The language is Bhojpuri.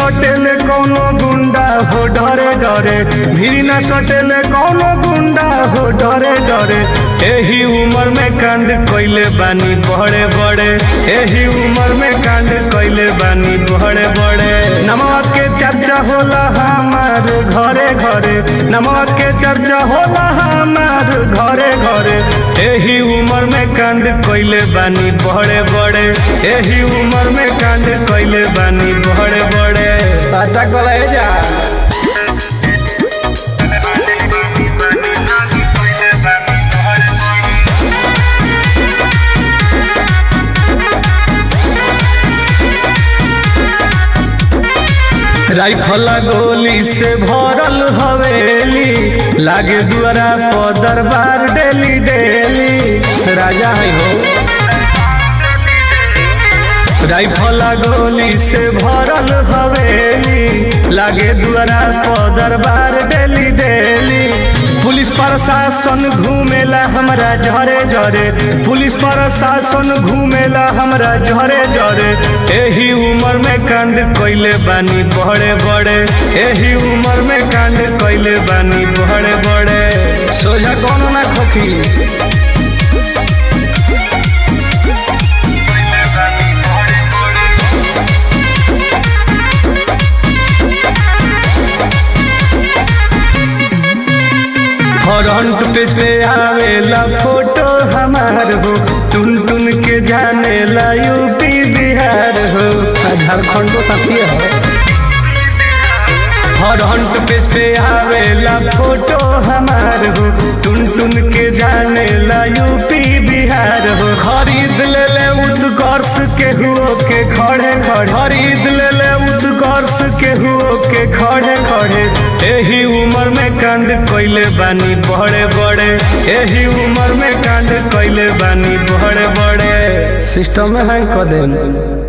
सटेले कौनो गुंडा हो डरे डरे, भीड़ न सटेले कौनो गुंडा हो डरे डरे। एही उम्र में कांड कइले बानी बड़े बड़े, एही उम्र में कांड कइले बानी बड़े बड़े। नमवा के चर्चा होला हमार घरे घरे, नमवा के चर्चा होला हमार घरे घरे। एही उम्र में कांड कइले बानी बड़े बड़े, एही उम्र में कांड कइले बानी बड़े बड़े। पता कले जा राइफला गोली से भरल हवेली, लागे दुआरा पर दरबार डेली डेली। राजा है हो राइफला गोली से भरल हवेली, लागे दुआरा पर दरबार डेली डेली। पुलिस प्रशासन घूमेला हमरा झरे झरे, पुलिस प्रशासन घूमेला हमरा झरे झरे। एही उम्र में कांड कइले बानी बड़े बड़े, एही उम्र में कांड कइले बानी बड़े बड़े। सोझा कौन ना खोखी फ्रंट पेज पे आवेला फोटो हमार हो, टुन टुन के जाने ला यूपी बिहार हो। झारखंड तो साथी है। फ्रंट पेज पे आवेला फोटो हमार हो, टुन टुन के जाने ला यूपी बिहार हो। खरीद ले ले उत्कर्ष के हुओ के खड़े खड़े, खरीद ले ले उत्कर्ष के हुओ के खड़े खड़े। एही उम्र में कांड कइले बानी बड़े बड़े, एही उम्र में कांड कइले बानी बड़े बड़े। सिस्टम में हैंग कर दे।